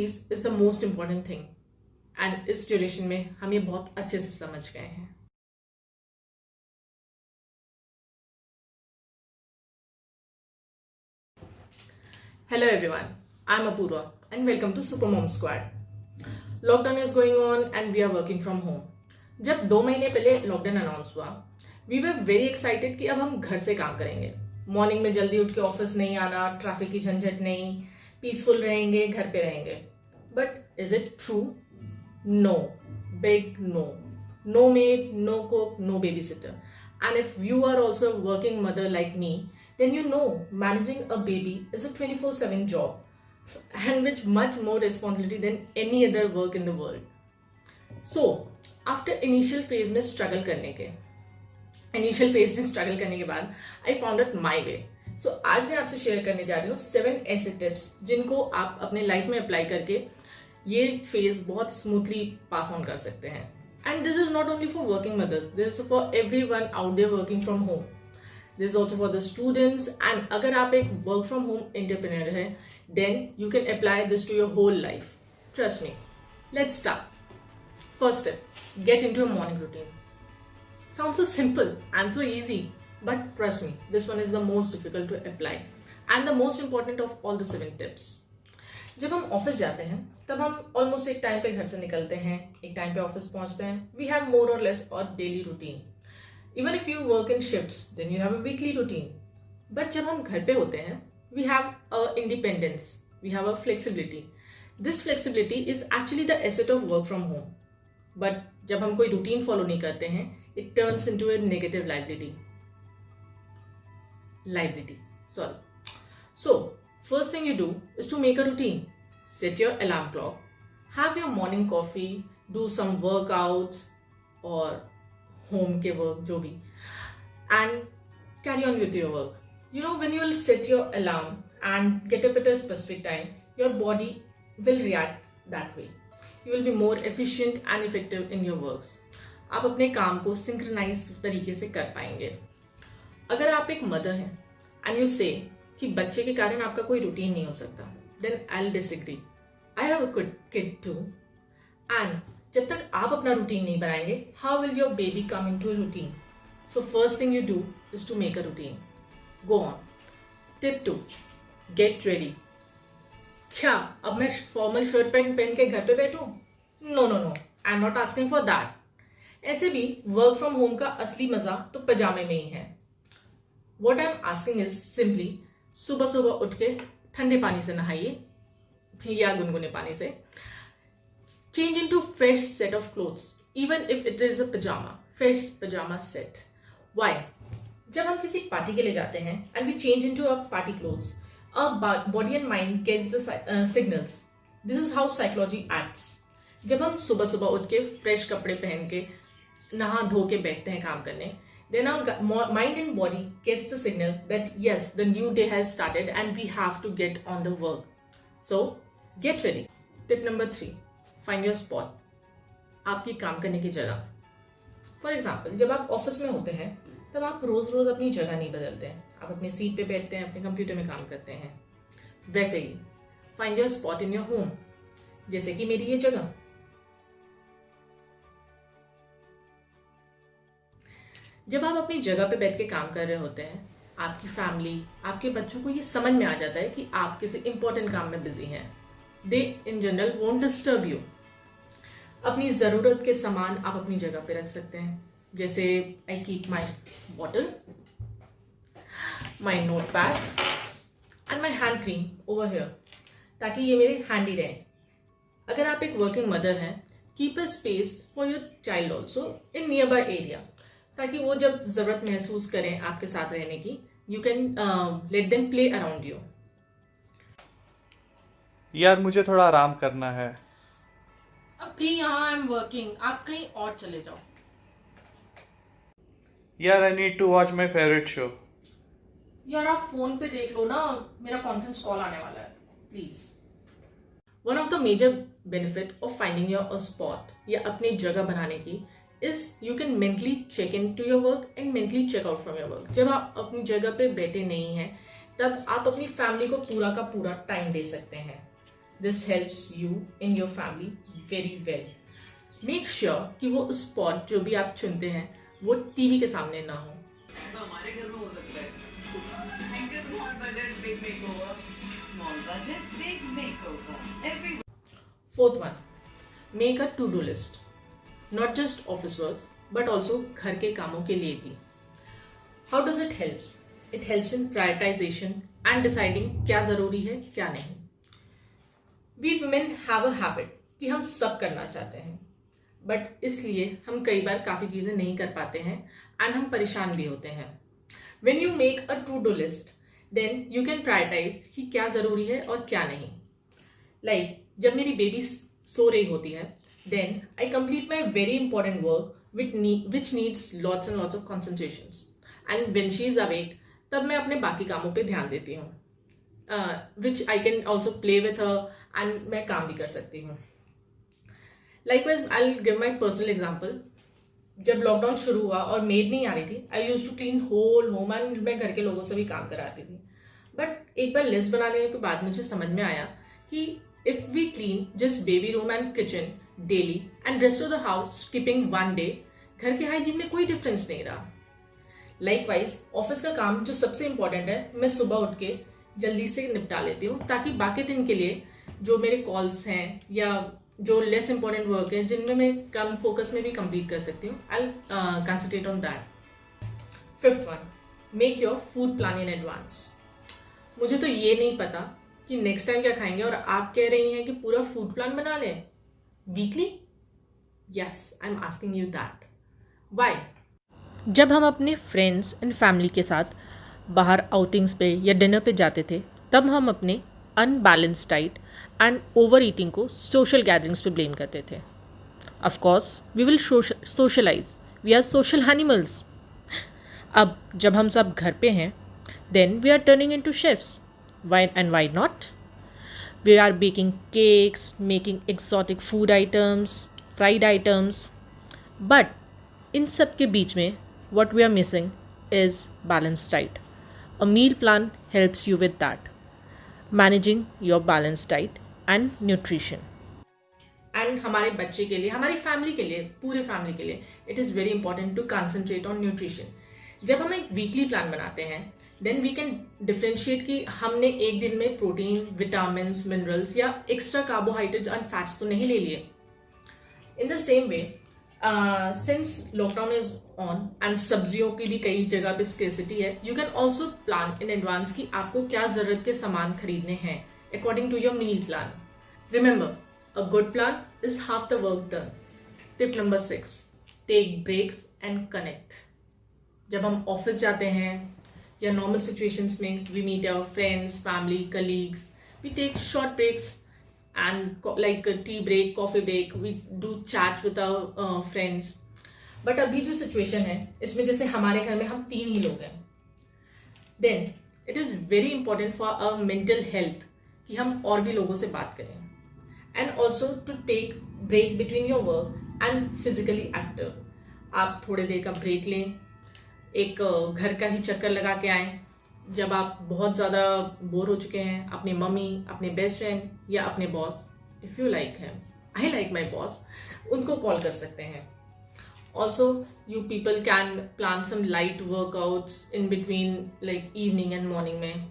Piece is the most important thing and इस duration में हम ये बहुत अच्छे से समझ गए हैं. Hello everyone, I'm Apurva and welcome to Supermom Squad. Lockdown is going on and we are working from home. जब 2 महीने पहले लॉकडाउन अनाउंस हुआ, we were very excited कि अब हम घर से काम करेंगे. मॉर्निंग में जल्दी उठ के ऑफिस नहीं आना, ट्रैफिक की झंझट नहीं, पीसफुल रहेंगे, घर पे रहेंगे. But is it true? No, big no. No maid, no cook, no babysitter. And if you are also a working mother like me, then you know managing a baby is a 24/7 job and with much more responsibility than any other work in the world. So, after initial phase में struggle करने के बाद I found out my way. So, आज मैं आपसे share करने जा रही हूँ 7 ऐसे टिप्स जिनको आप अपने लाइफ में अप्लाई करके ये फेज बहुत स्मूथली पास ऑन कर सकते हैं. And this is not only for working mothers, this is for everyone out there working from home. This is also for the students, and अगर आप एक work from home entrepreneur है, then you can apply this to your whole life. Trust me. Let's start. First step, get into a morning routine. Sounds so simple and so easy, but trust me, this one is the most difficult to apply and the most important of all the 7 tips. जब हम office जाते हैं तब हम almost एक time पे घर से निकलते हैं, एक टाइम पे ऑफिस पहुंचते हैं. वी हैव मोर और लेस और daily routine. Even if you work in shifts then you have a weekly routine. But जब हम घर पे होते हैं we have a independence, we have a flexibility. This flexibility is actually the asset of work from home. But जब हम कोई routine follow नहीं करते हैं it turns into a negative liability. So first thing you do is to make a routine. Set your alarm clock, have your morning coffee, do some workouts or home ke work jo bhi, and carry on with your work. You know, when you will set your alarm and get up at a specific time, your body will react that way. You will be more efficient and effective in your works. आप अपने काम को synchronise तरीके से कर पाएंगे. अगर आप एक मदर हैं एंड यू से कि बच्चे के कारण आपका कोई रूटीन नहीं हो सकता, then I will disagree. I have a kid too, and जब तक आप अपना रूटीन नहीं बनाएंगे how will your baby come into a routine? So first thing you do is to make a routine. Go on. Tip 2, get ready. क्या अब मैं formal shirt pant पहन के घर पे बैठूं? No, I am not asking for that. ऐसे भी वर्क फ्रॉम होम का असली मजा तो पजामे में ही है. What I am asking is simply सुबह सुबह उठ के ठंडे पानी से नहाइए या गुनगुने पानी से. Change into fresh set of clothes, even if it is a pyjama, fresh pyjama set. Why? जब हम किसी पार्टी के लिए जाते हैं and we change into a party clothes, our body and mind gets the signals. This is how psychology acts. जब हम सुबह सुबह उठ के फ्रेश कपड़े पहन के नहा धो के बैठते हैं काम करने, then our mind and body gets the signal that yes, the new day has started and we have to get on the work. So get ready. Tip number 3, find your spot. आपकी काम करने की जगह. For example, जब आप office में होते हैं तब आप रोज रोज अपनी जगह नहीं बदलते हैं. आप अपनी सीट पे बैठते हैं, अपने कंप्यूटर में काम करते हैं. वैसे ही find your spot in your home, जैसे कि मेरी ये जगह. जब आप अपनी जगह पे बैठ के काम कर रहे होते हैं, आपकी फैमिली, आपके बच्चों को ये समझ में आ जाता है कि आप किसी इंपॉर्टेंट काम में बिजी हैं. They in general won't disturb you. अपनी जरूरत के सामान आप अपनी जगह पे रख सकते हैं, जैसे I keep my bottle, my note pad and my hand cream over here, ताकि ये मेरे हैंडी रहे. अगर आप एक वर्किंग मदर हैं, keep a space for your child also in near by area, ताकि वो जब जरूरत महसूस करें आपके साथ रहने की, you can let them play around you. यार मुझे थोड़ा आराम करना है. अब भी यहाँ आई एम वर्किंग, आप कहीं और चले जाओ. यार I need to watch my favourite show. यार आप फोन पे देख लो ना, मेरा कॉन्फ्रेंस कॉल आने वाला है, please. One of the major benefit of finding your spot या अपनी जगह बनाने की is you can mentally check into your work and mentally check out from your work. जब आप अपनी जगह पे बैठे नहीं हैं तब आप अपनी फैमिली को पूरा का पूरा टाइम दे सकते हैं. This helps you in your family very well. Make sure कि वो स्पॉट जो भी आप चुनते हैं वो टीवी के सामने ना हो. हमारे घर में हो सकता है. Small budget, big makeover. Small budget, big makeover. Every Fourth one, make a to-do list. Not just office work, but also घर के कामों के लिए भी. How does it helps? It helps in prioritization and deciding क्या ज़रूरी है क्या नहीं. We women have a habit कि हम सब करना चाहते हैं, बट इसलिए हम कई बार काफ़ी चीज़ें नहीं कर पाते हैं एंड हम परेशान भी होते हैं. When you make a to-do list, then you can prioritize कि क्या ज़रूरी है और क्या नहीं. Like जब मेरी बेबी सो रही होती है, then I complete my very important work which needs lots and lots of concentrations. And when she is awake, तब मैं अपने बाकी कामों पे ध्यान देती हूँ, which I can also play with her and मैं काम भी कर सकती हूँ. Likewise, I'll give my personal example. जब लॉकडाउन शुरू हुआ और मेड नहीं आ रही थी, I use to clean whole home and मैं घर के लोगों से भी काम कराती थी. बट एक बार लिस्ट बनाने के बाद मुझे समझ में आया कि if we clean just baby room and kitchen daily and rest of the house skipping one day, घर के हाइजीन में कोई डिफरेंस नहीं रहा. लाइकवाइज ऑफिस का काम जो सबसे इंपॉर्टेंट है, मैं सुबह उठ के जल्दी से निपटा लेती हूँ ताकि बाकी दिन के लिए जो मेरे कॉल्स हैं या जो लेस इंपॉर्टेंट वर्क है जिनमें मैं कम फोकस में भी कंप्लीट कर सकती हूँ, I concentrate on that. Fifth one, make your food plan in advance. मुझे तो ये नहीं पता कि नेक्स्ट टाइम क्या खाएंगे और आप कह रही हैं कि पूरा फूड प्लान बना लें weekly. Yes, I am asking you that. Why? जब हम अपने फ्रेंड्स एंड फैमिली के साथ बाहर आउटिंग्स पे या डिनर पे जाते थे, तब हम अपने unbalanced diet and over eating को सोशल गैदरिंग्स पे ब्लेम करते थे. Of course we will socialise, we are social animals. अब जब हम सब घर पे हैं, then we are turning into chefs. Why not? We are baking cakes, making exotic food items, fried items. But इन सब के बीच में what we are missing is balanced diet. A meal plan helps you with that, managing your balanced diet and nutrition. And हमारे बच्चे के लिए, हमारी family के लिए, पूरे फैमिली के लिए it is very important to concentrate on nutrition. जब हम एक वीकली प्लान बनाते हैं, then we can differentiate कि हमने एक दिन में प्रोटीन, विटामिन्स, मिनरल्स या एक्स्ट्रा कार्बोहाइड्रेट्स एंड फैट्स तो नहीं ले लिए. In the same way, since lockdown is on and सब्जियों की भी कई जगह पे स्केर्सिटी है, you can also plan in advance कि आपको क्या जरूरत के सामान खरीदने हैं according to your meal plan. Remember, a good plan is half the work done. Tip number 6, take breaks and connect. जब हम ऑफिस जाते हैं या नॉर्मल सिचुएशंस में we meet our friends, family, colleagues, we take short breaks and like a tea break, coffee break, we do chat with our friends. But अभी जो situation है इसमें जैसे हमारे घर में हम 3 ही लोग हैं, then it is very important for our mental health कि हम और भी लोगों से बात करें and also to take break between your work and physically active. आप थोड़ी देर का ब्रेक लें, एक घर का ही चक्कर लगा के आएँ. जब आप बहुत ज़्यादा बोर हो चुके हैं, अपनी मम्मी, अपने बेस्ट फ्रेंड या अपने boss, if you like him, I like my boss, उनको कॉल कर सकते हैं. Also you people can plan some light workouts in between like evening and morning में.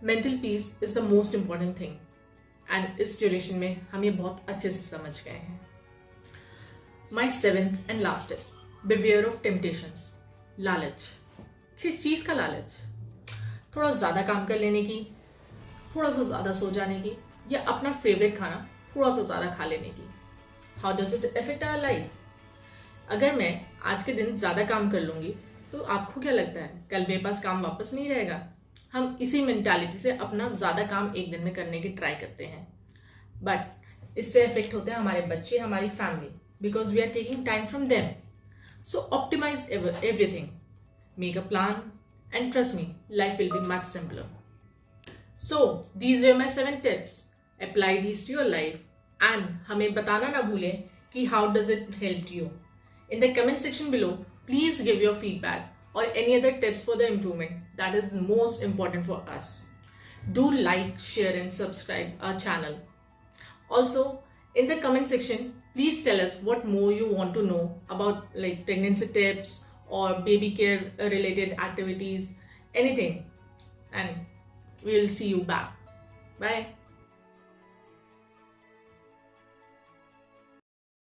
Mental peace is the most important thing and इस duration में हम ये बहुत अच्छे से समझ गए हैं. My 7th and last tip, beware of temptations. लालच. किस चीज़ का लालच? थोड़ा ज़्यादा काम कर लेने की, थोड़ा सा ज़्यादा सो जाने की, या अपना फेवरेट खाना थोड़ा सा ज़्यादा खा लेने की. How does it affect our life? अगर मैं आज के दिन ज़्यादा काम कर लूँगी तो आपको क्या लगता है कल मेरे पास काम वापस नहीं रहेगा? हम इसी मेंटालिटी से अपना ज़्यादा काम एक दिन में करने की ट्राई करते हैं, बट इससे अफेक्ट होते हैं हमारे बच्चे, हमारी family, because we are taking time from them. So optimise everything, make a plan, and trust me, life will be much simpler. So these were my 7 tips. Apply these to your life and हमें बताना ना भूलें कि how does it help you. In the comment section below, please give your feedback or any other tips for the improvement that is most important for us. Do like, share, and subscribe our channel. Also, in the comment section, please tell us what more you want to know about like pregnancy tips or baby care related activities, anything. And we'll see you back. Bye.